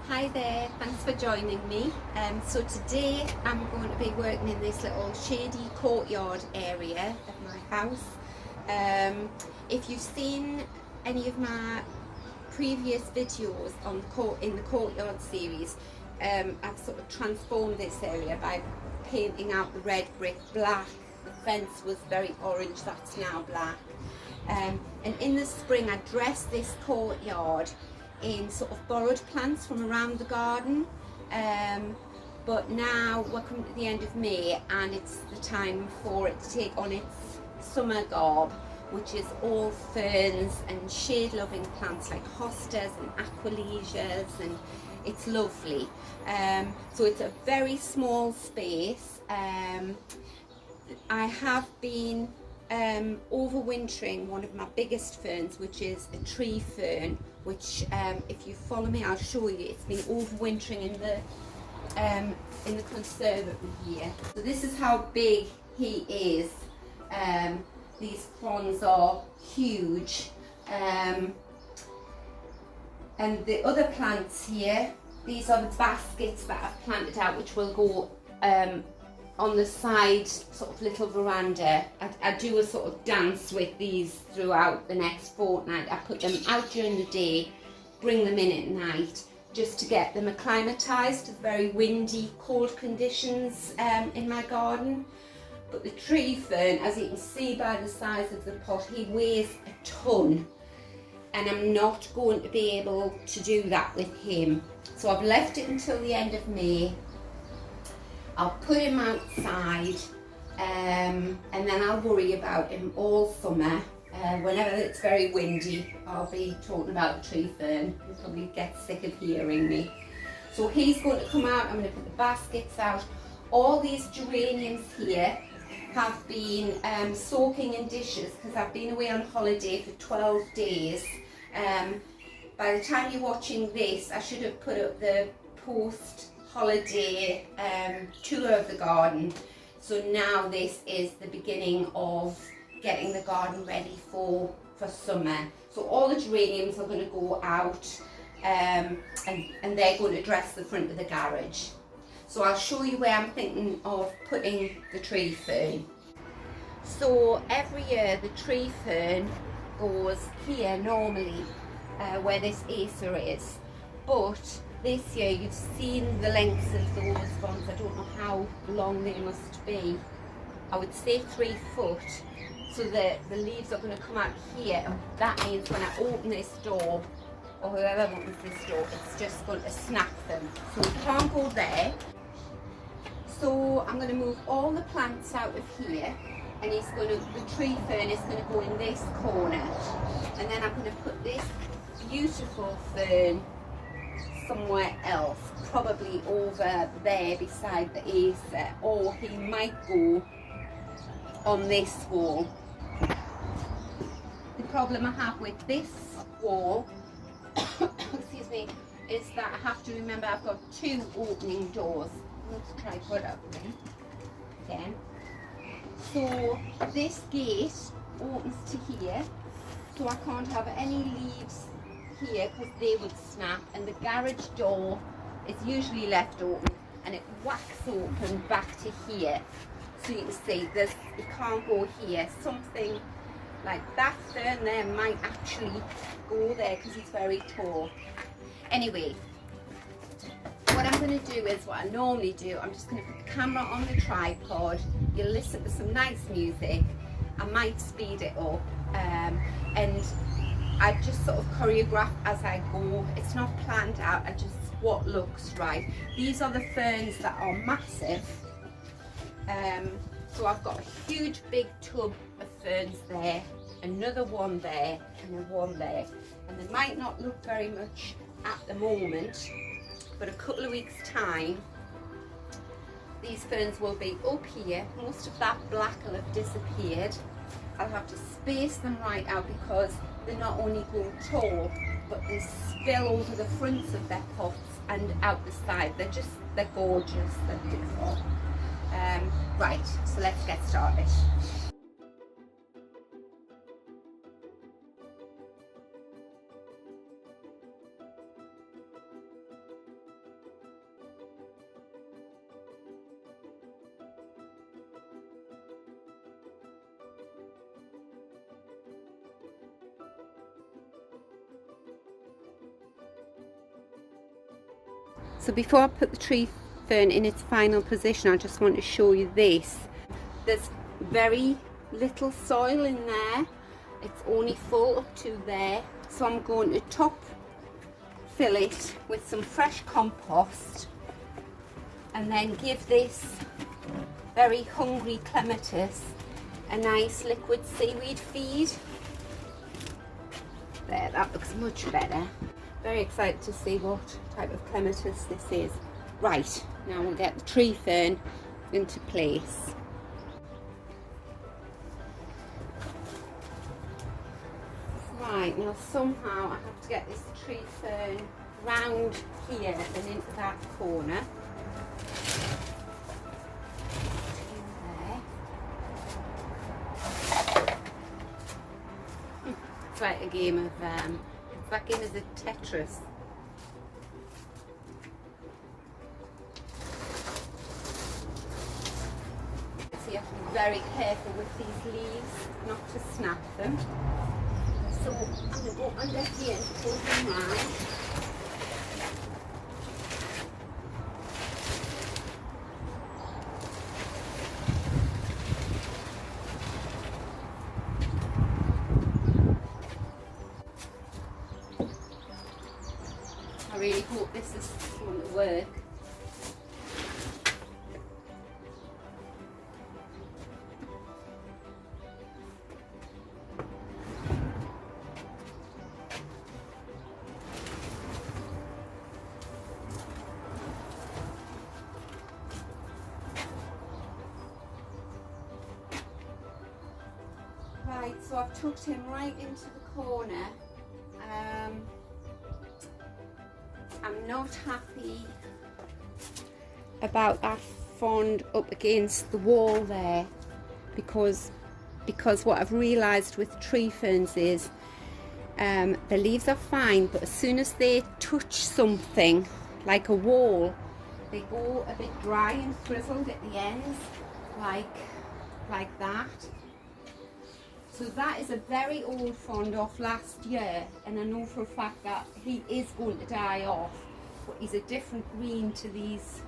Hi there, thanks for joining me. So today I'm going to be working in this little shady courtyard area of my house. If you've seen any of my previous videos on in the courtyard series, I've sort of transformed this area by painting out the red brick black. The fence was very orange, that's now black. And in the spring I dressed this courtyard in sort of borrowed plants from around the garden, but now we're coming to the end of May and it's the time for it to take on its summer garb, which is all ferns and shade loving plants like Hostas and Aquilegias, and it's lovely. So it's a very small space. I have been overwintering one of my biggest ferns, which is a tree fern, which if you follow me I'll show you. It's been overwintering in the conservatory here. So this is how big he is. These fronds are huge, and the other plants here, these are the baskets that I've planted out, which will go on the side sort of little veranda. I do a sort of dance with these throughout the next fortnight. I put them out during the day, bring them in at night, just to get them acclimatised to the very windy, cold conditions in my garden. But the tree fern, as you can see by the size of the pot, he weighs a ton, and I'm not going to be able to do that with him. So I've left it until the end of May. I'll put him outside, and then I'll worry about him all summer. Whenever it's very windy, I'll be talking about the tree fern. He'll probably get sick of hearing me. So he's going to come out. I'm going to put the baskets out. All these geraniums here have been soaking in dishes because I've been away on holiday for 12 days. By the time you're watching this, I should have put up the post-holiday tour of the garden. So now this is the beginning of getting the garden ready for summer. So all the geraniums are going to go out, and they're going to dress the front of the garage. So I'll show you where I'm thinking of putting the tree fern. So every year the tree fern goes here normally, where this Acer is. But this year you've seen the lengths of those ones. I don't know how long they must be. I would say 3 foot. So the leaves are going to come out here, and that means when I open this door, or whoever opens this door, it's just going to snap them. So we can't go there. So I'm going to move all the plants out of here, and the tree fern is going to go in this corner, and then I'm going to put this beautiful fern somewhere else, probably over there beside the Acer, or he might go on this wall. The problem I have with this wall excuse me, is that I have to remember I've got 2 opening doors. Let's try put up again. So this gate opens to here, so I can't have any leaves here because they would snap, and the garage door is usually left open and it whacks open back to here. So you can see it can't go here. Something like that fern there might actually go there because it's very tall. Anyway, what I'm going to do is what I normally do. I'm just going to put the camera on the tripod. You'll listen to some nice music. I might speed it up, and I just sort of choreograph as I go. It's not planned out, I just what looks right. These are the ferns that are massive. So I've got a huge big tub of ferns there, another one there, and then one there. And they might not look very much at the moment, but a couple of weeks time these ferns will be up here. Most of that black will have disappeared. I'll have to space them right out because they're not only grow tall, but they spill over the fronts of their pots and out the side. They're gorgeous, they're beautiful. Right, so let's get started. So before I put the tree fern in its final position, I just want to show you this. There's very little soil in there. It's only full up to there. So I'm going to top fill it with some fresh compost and then give this very hungry clematis a nice liquid seaweed feed. There, that looks much better. Very excited to see what type of clematis this is. Right, now we'll get the tree fern into place. Right, now somehow I have to get this tree fern round here and into that corner. It's like a game of, it's like a game of Tetris. So you have to be very careful with these leaves, not to snap them. So I'm going to go under here and pull them round. I really hope this is going to work. Right, so I've tucked him right into the corner. I'm not happy about that frond up against the wall there because what I've realised with tree ferns is the leaves are fine, but as soon as they touch something like a wall, they go a bit dry and frizzled at the ends, like that. So that is a very old frond off last year, and I know for a fact that he is going to die off, but he's a different green to these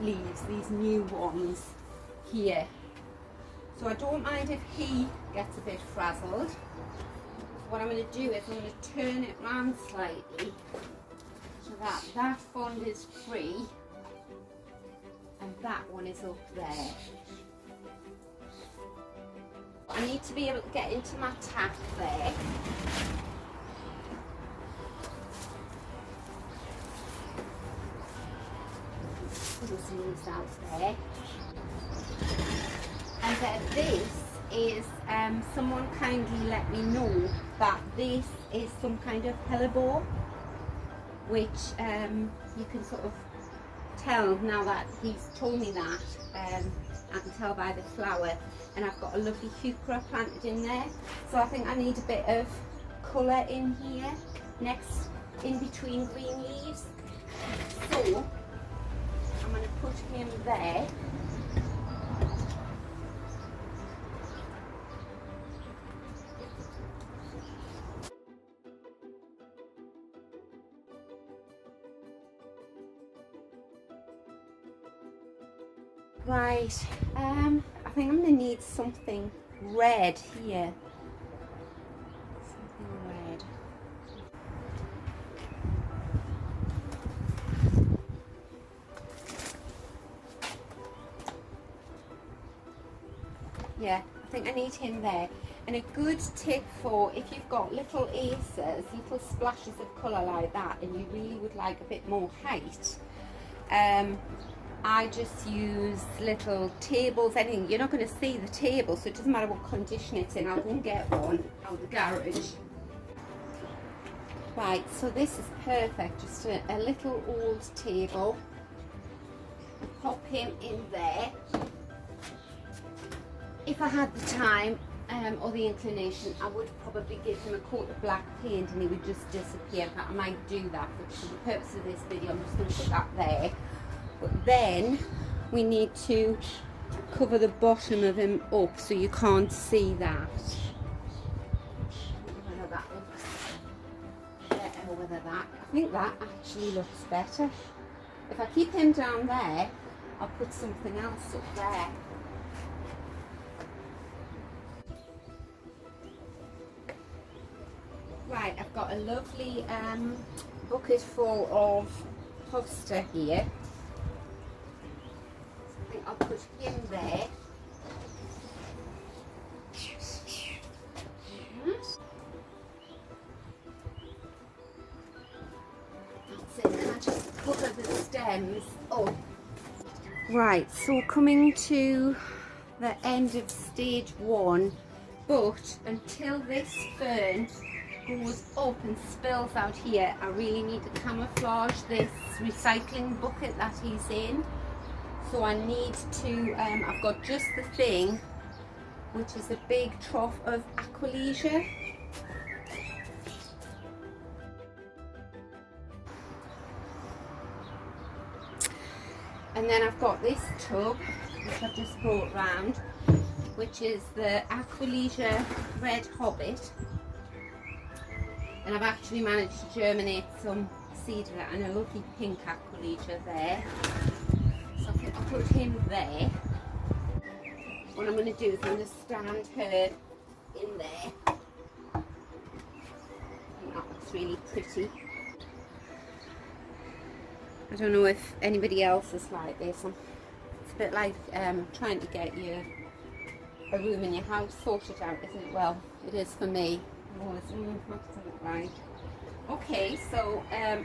leaves, these new ones here. So I don't mind if he gets a bit frazzled. So what I'm going to do is I'm going to turn it round slightly so that that frond is free and that one is up there. I need to be able to get into my tap there. Put those leaves out there. And then this is, someone kindly let me know that this is some kind of hellebore, which you can sort of tell now that he's told me that. I can tell by the flower, and I've got a lovely heuchera planted in there, so I think I need a bit of colour in here next, in between green leaves. So I'm going to put him there. Right, I think I'm going to need something red here. Something red. Yeah, I think I need him there. And a good tip for if you've got little acers, little splashes of colour like that, and you really would like a bit more height, I just use little tables, anything. You're not going to see the table, so it doesn't matter what condition it's in. I'll go and get one out of the garage. Right, so this is perfect. Just a little old table. Pop him in there. If I had the time or the inclination, I would probably give him a coat of black paint and he would just disappear. But I might do that, but for the purpose of this video, I'm just going to put that there. But then we need to cover the bottom of him up so you can't see that. Whether that looks better, whether that, I think that actually looks better. If I keep him down there, I'll put something else up there. Right, I've got a lovely bucket full of hosta here. I think I'll put him there. That's it, and I just cover the stems up. Right, so coming to the end of stage 1, but until this fern goes up and spills out here, I really need to camouflage this recycling bucket that he's in. So I need to, I've got just the thing, which is a big trough of Aquilegia. And then I've got this tub, which I've just brought round, which is the Aquilegia Red Hobbit. And I've actually managed to germinate some seed of it, and a lovely pink Aquilegia there. So I think I'll put him there. What I'm going to do is I'm going to stand her in there. I think that looks really pretty. I don't know if anybody else is like this. It's a bit like trying to get a room in your house sorted out, isn't it? Well, it is for me. I'm always, what does it look like? Okay, so I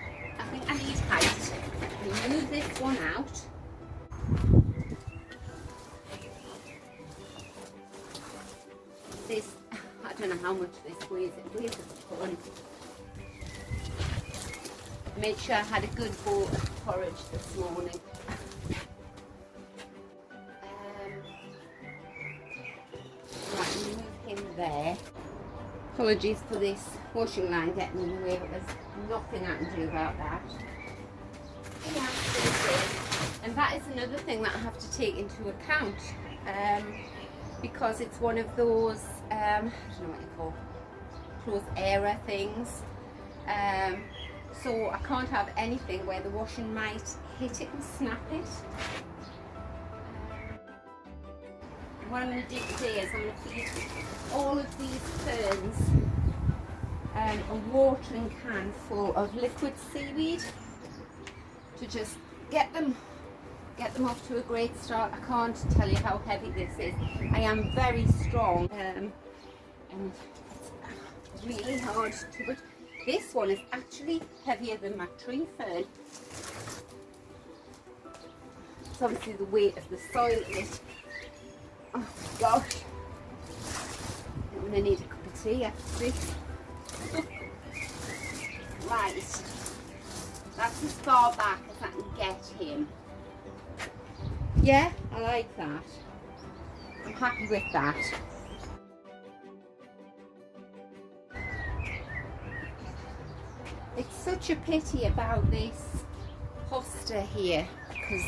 think I need height. I'll move this one out. This, I don't know how much this weighs. It weighs a ton. Made sure I had a good bowl of porridge this morning. Right, move him there. Apologies for this washing line getting in the way, but there's nothing I can do about that. Yeah, and that is another thing that I have to take into account, because it's one of those, I don't know what you call, close era things. So I can't have anything where the washing might hit it and snap it. What I'm going to do today is I'm going to feed all of these ferns a watering can full of liquid seaweed to just get them off to a great start. I can't tell you how heavy this is. I am very strong, and it's really hard to put. This one is actually heavier than my tree fern. It's obviously the weight of the soil in it. Oh gosh, I'm going to need a cup of tea after this. Right, that's as far back as I can get him. Yeah, I like that. I'm happy with that. It's such a pity about this hosta here, because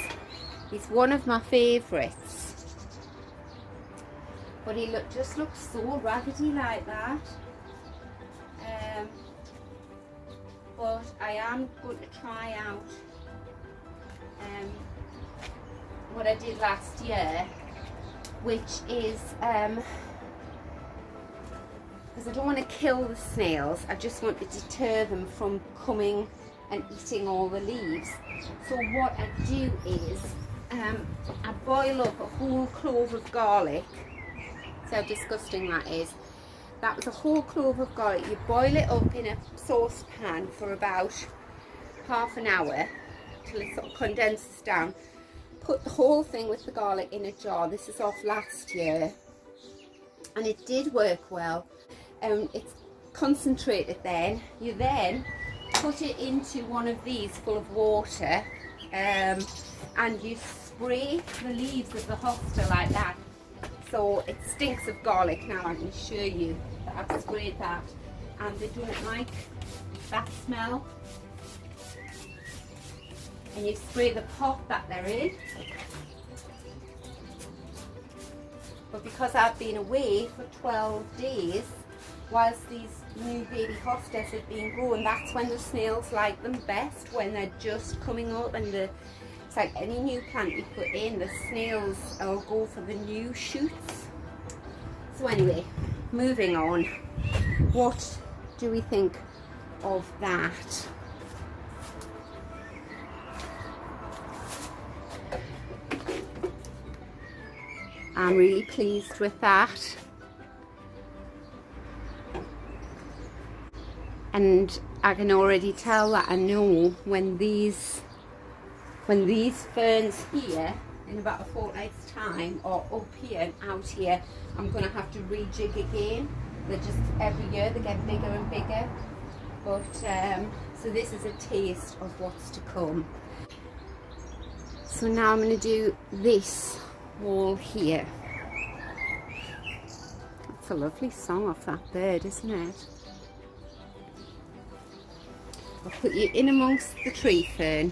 he's one of my favourites. But he just looks so raggedy like that. But I am going to try out what I did last year, which is, because I don't want to kill the snails, I just want to deter them from coming and eating all the leaves. So what I do is, I boil up a whole clove of garlic. See how disgusting that is. That was a whole clove of garlic. You boil it up in a saucepan for about half an hour till it sort of condenses down. Put the whole thing with the garlic in a jar. This is off last year, and it did work well. It's concentrated then. You then put it into one of these full of water, and you spray the leaves of the hosta like that. So it stinks of garlic now, I can assure you that I've sprayed that, and they don't like that smell. And you spray the pot that they're in. But because I've been away for 12 days, whilst these new baby hostas have been growing, that's when the snails like them best, when they're just coming up. And it's like any new plant you put in, the snails will go for the new shoots. So anyway, moving on. What do we think of that? I'm really pleased with that. And I can already tell that I know when these ferns here in about a fortnight's time are up here and out here, I'm going to have to rejig again. They're just every year they get bigger and bigger. But so this is a taste of what's to come. So now I'm going to do this wall here. That's a lovely song of that bird, isn't it? I'll put you in amongst the tree fern.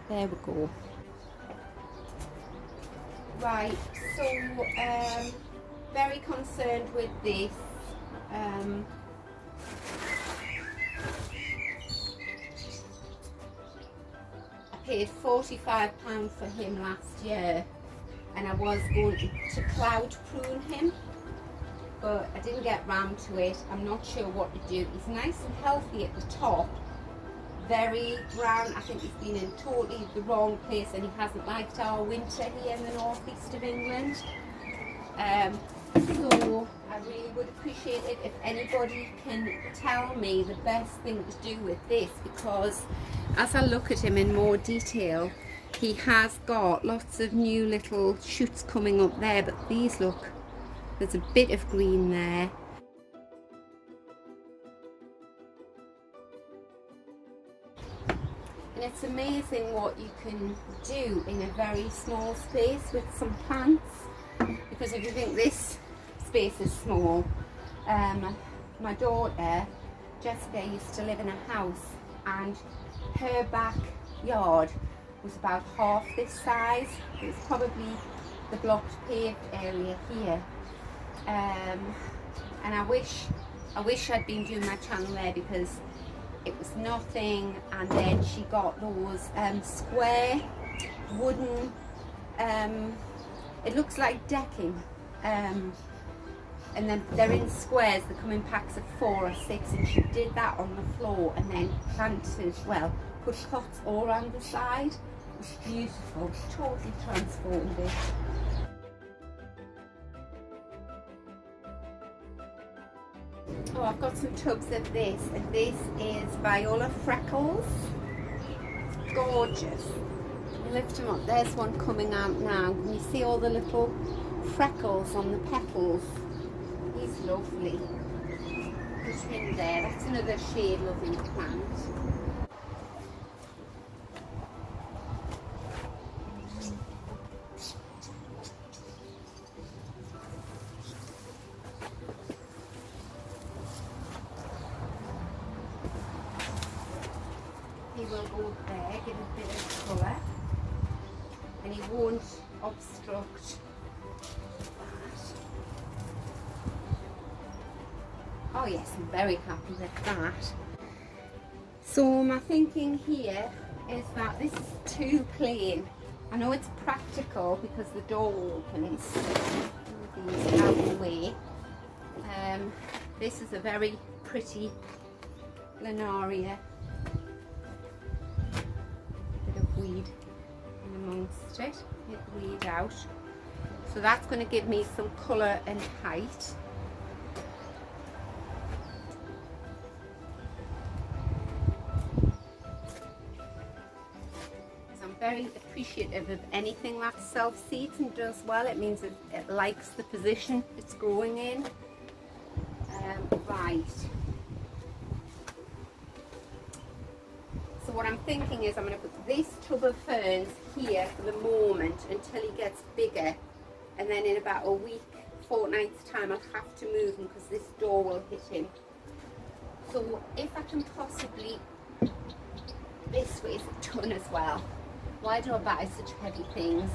There we go. Right, so very concerned with this. I paid £45 for him last year, and I was going to cloud prune him, but I didn't get round to it. I'm not sure what to do. He's nice and healthy at the top, very brown. I think he's been in totally the wrong place, and he hasn't liked our winter here in the northeast of England. So I really would appreciate it if anybody can tell me the best thing to do with this, because as I look at him in more detail, he has got lots of new little shoots coming up there, but these, look, there's a bit of green there. And it's amazing what you can do in a very small space with some plants, because if you think this space is small, my daughter Jessica used to live in a house, and her backyard was about half this size. It was probably the blocked paved area here, and I wish I'd been doing my channel there, because it was nothing. And then she got those square wooden, it looks like decking, and then they're in squares, they come in packs of 4 or 6, and she did that on the floor and then planted, well, put pots all around the side. It was beautiful, totally transformed it. Oh, I've got some tubs of this, and this is Viola Freckles. Gorgeous. You lift them up, there's one coming out now, and you see all the little freckles on the petals. He's lovely. There's him there, that's another shade loving plant. He will go there, give a bit of colour, and he won't obstruct that. Oh yes, I'm very happy with that. So my thinking here is that this is too plain. I know it's practical because the door opens. Move these out of the way. This is a very pretty Planaria. Bit of weed in amongst it. Get the weed out. So that's going to give me some colour and height. Very appreciative of anything that self-seeds and does well. It means it likes the position it's growing in. Right. So what I'm thinking is I'm going to put this tub of ferns here for the moment until he gets bigger, and then in about a week, fortnight's time, I'll have to move him because this door will hit him. So if I can possibly, this weighs a ton as well. Why do I buy such heavy things?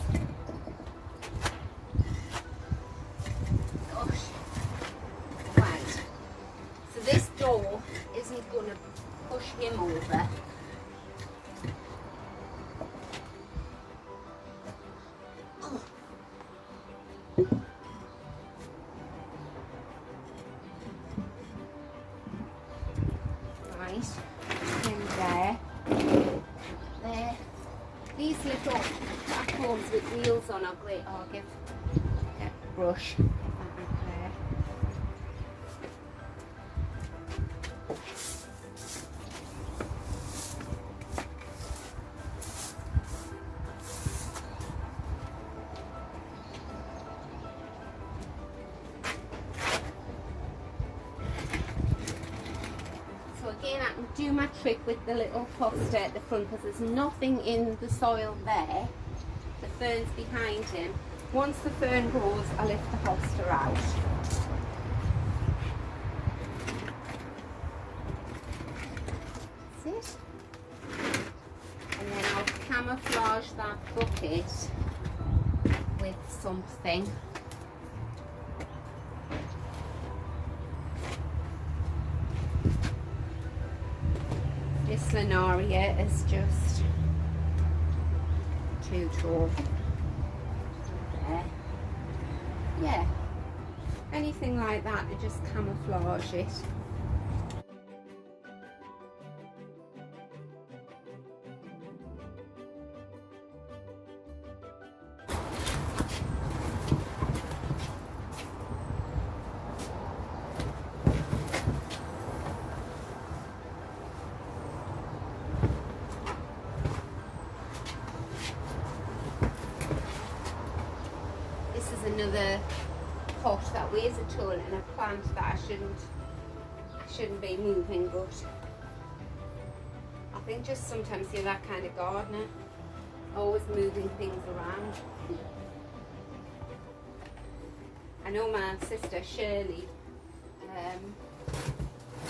door isn't going to push him over. Right, him there. There. These little platforms with wheels on are great. I'll get a brush. Again, I can do my trick with the little hosta at the front because there's nothing in the soil there. The fern's behind him. Once the fern grows, I lift the hosta out. That's it. And then I'll camouflage that bucket with something. This fernery is just too tall. There. Yeah, anything like that to just camouflage it. Another pot that weighs a ton and a plant that I shouldn't be moving, but I think just sometimes you're that kind of gardener, always moving things around. I know my sister Shirley,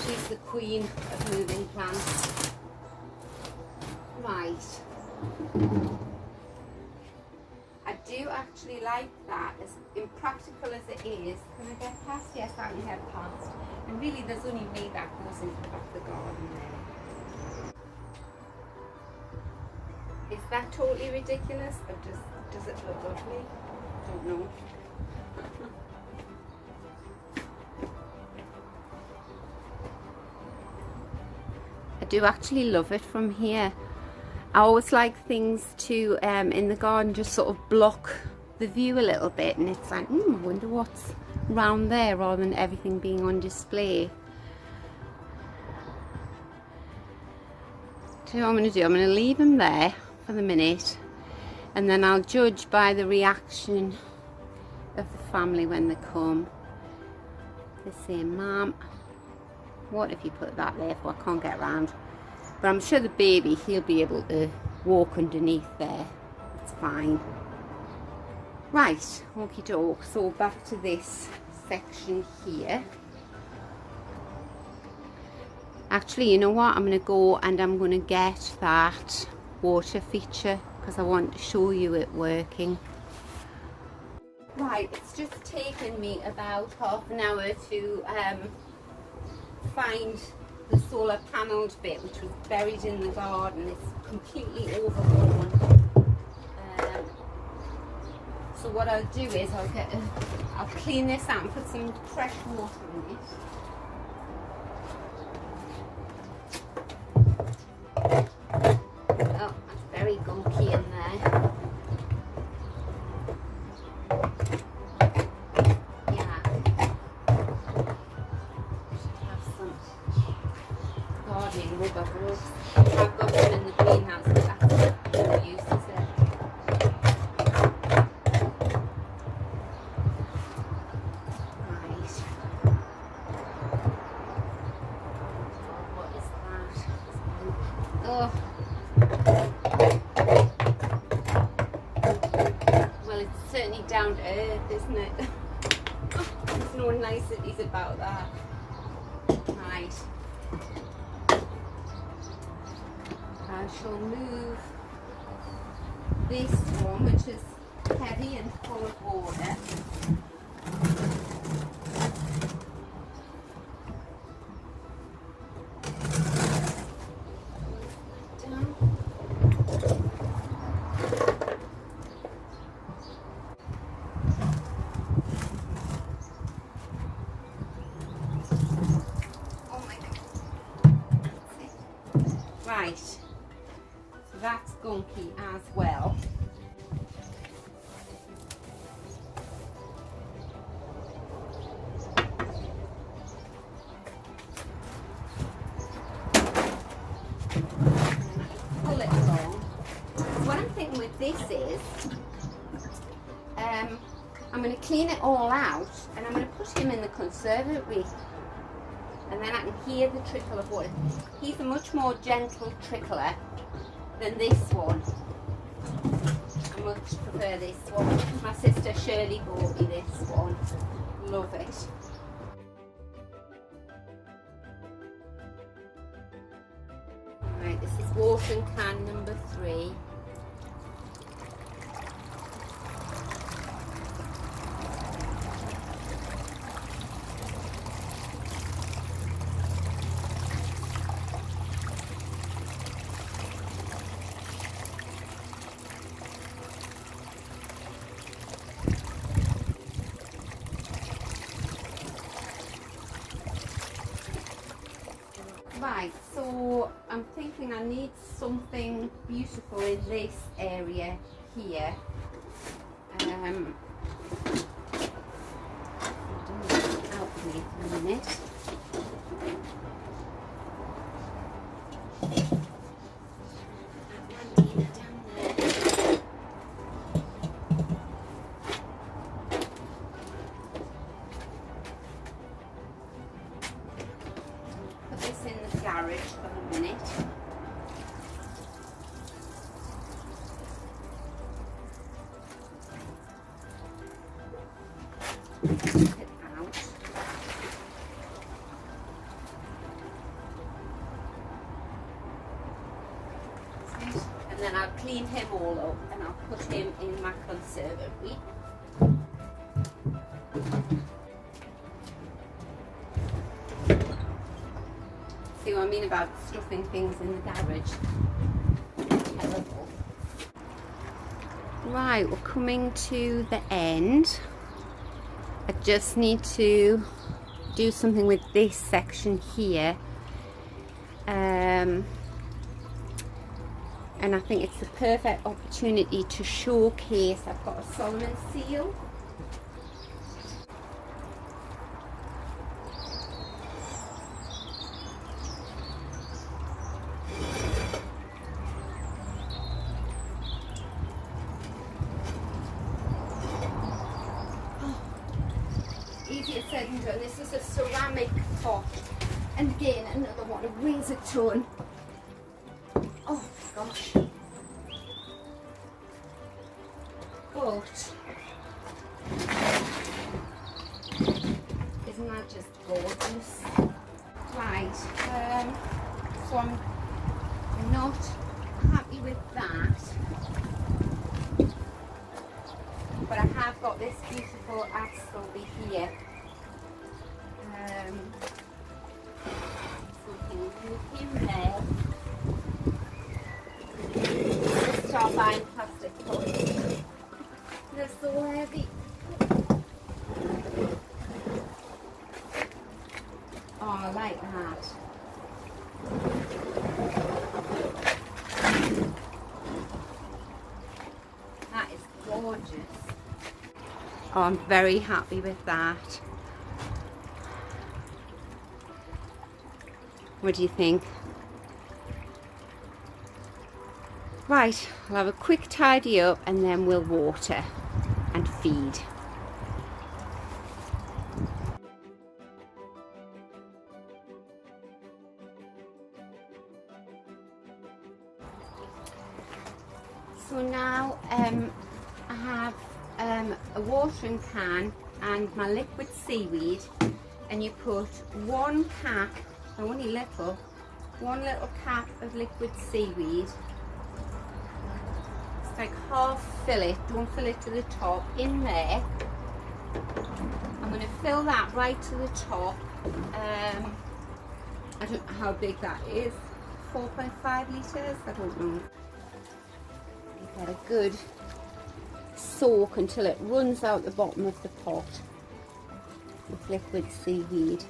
she's the queen of moving plants. Right. I do actually like that, as impractical as it is. Can I get past? Yes, I can get past. And really there's only me that goes into the back of the garden there. Is that totally ridiculous, or does it look lovely? I don't know. I do actually love it from here. I always like things to, in the garden, just sort of block the view a little bit, and it's like, I wonder what's round there, rather than everything being on display. So what I'm going to do, I'm going to leave them there for the minute, and then I'll judge by the reaction of the family when they come. They say, Mum, what if you put that there for? I can't get around. But I'm sure the baby, he'll be able to walk underneath there. It's fine. Right, okie doke. So back to this section here. Actually, you know what? I'm going to go and I'm going to get that water feature because I want to show you it working. Right, it's just taken me about half an hour to find the solar panelled bit, which was buried in the garden. It's completely overgrown. So what I'll do is I'll clean this out and put some fresh water in it. Oh, that's very gunky in there. Rubber gloves. I've got them in the greenhouse, but that's no use, is it? Right. What is that? Oh. Well, it's certainly down to earth, isn't it? There's no niceties about that. Right. I shall move this one, which is heavy and full of water. well. Pull it along. What I'm thinking with this is, I'm going to clean it all out and I'm going to put him in the conservatory, and then I can hear the trickle of water. He's a much more gentle trickler than this one. I much prefer this one. My sister Shirley bought me this one. Love it. Right, this is watering can number 3. Right, so I'm thinking I need something beautiful in this area here. I'll do that out for me for a minute. Garage for a minute. Take it out. And then I'll clean him all up and I'll put him in my conservatory. See what I mean about stuffing things in the garage? Terrible. Right, we're coming to the end. I just need to do something with this section here. And I think it's the perfect opportunity to showcase. I've got a Solomon seal. Easier said than done. This is a ceramic pot, and again another one, a razor ton. Oh gosh. But isn't that just gorgeous? Right, so I'm not happy with that, but I have got this beautiful astley here. Something with him there. Let's start buying plastic pots. They're so heavy. Oh, I like that. That is gorgeous. Oh, I'm very happy with that. What do you think? Right, I'll have a quick tidy up and then we'll water and feed. So now I have a watering can and my liquid seaweed, and you put one cap, only little, one little cap of liquid seaweed. It's like half fill it, don't fill it to the top, in there. I'm going to fill that right to the top. I don't know how big that is, 4.5 litres, I don't know. Get a good soak until it runs out the bottom of the pot with liquid seaweed,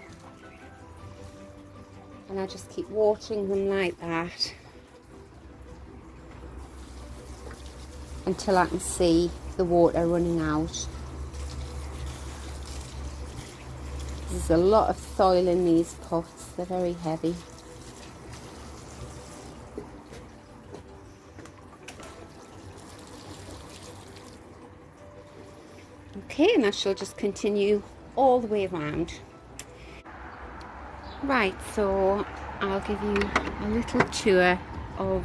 and I just keep watering them like that. until I can see the water running out. There's a lot of soil in these pots, they're very heavy. Okay, and I shall just continue all the way around. Right, so I'll give you a little tour of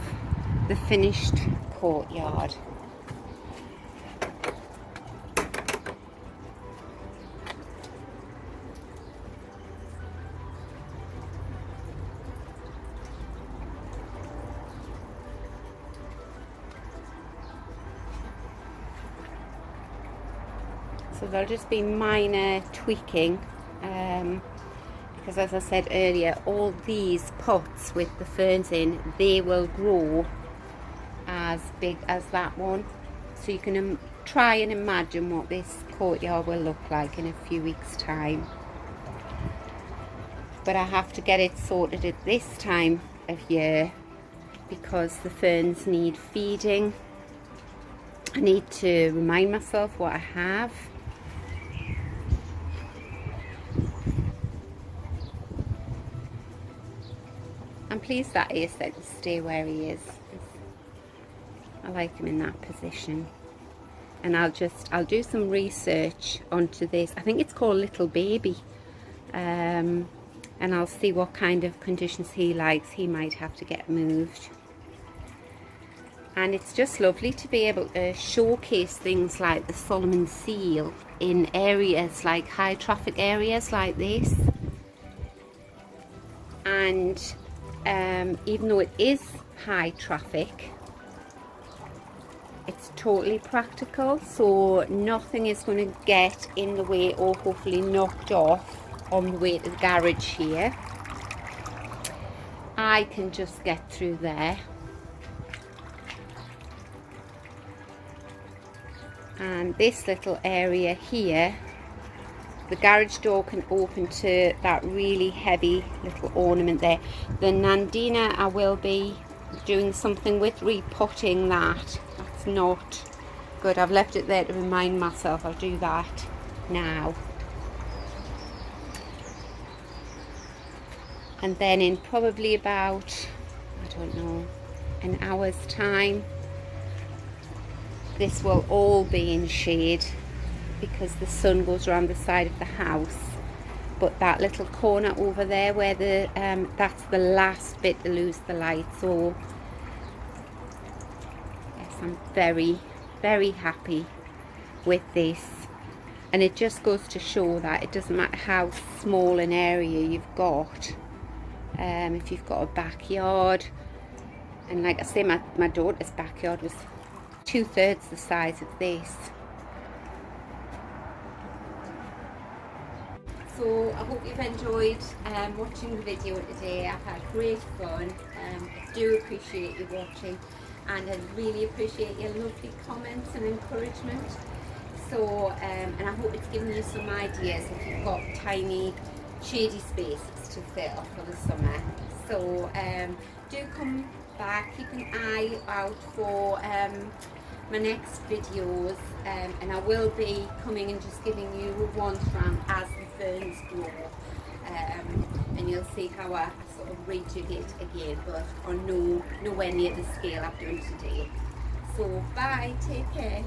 the finished courtyard. So there'll just be minor tweaking, because as I said earlier, all these pots with the ferns in, they will grow as big as that one. So you can try and imagine what this courtyard will look like in a few weeks' time. But I have to get it sorted at this time of year because the ferns need feeding. I need to remind myself what I have. I'm pleased that Acer can stay where he is. I like him in that position. And I'll do some research onto this. I think it's called Little Baby. And I'll see what kind of conditions he likes. He might have to get moved. And it's just lovely to be able to showcase things like the Solomon seal in areas like high traffic areas like this. And even though it is high traffic, it's totally practical, so nothing is going to get in the way or hopefully knocked off on the way to the garage here. I can just get through there. And this little area here, the garage door can open to that really heavy little ornament there. The Nandina, I will be doing something with, repotting that. That's not good. I've left it there to remind myself. I'll do that now. And then in probably about, I don't know, an hour's time, this will all be in shade because the sun goes around the side of the house. But that little corner over there where the that's the last bit to lose the light. So yes, I'm very, very happy with this. And it just goes to show that it doesn't matter how small an area you've got. If you've got a backyard, and like I say, my daughter's backyard was 2/3 the size of this. So I hope you've enjoyed watching the video today. I've had great fun. I do appreciate you watching, and I really appreciate your lovely comments and encouragement. So and I hope it's given you some ideas if you've got tiny shady spaces to fill for the summer. So do come back, keep an eye out for my next videos, and I will be coming and just giving you a once round as the ferns grow, and you'll see how I sort of rejig it again, but on nowhere near the scale I've done today. So bye, take care.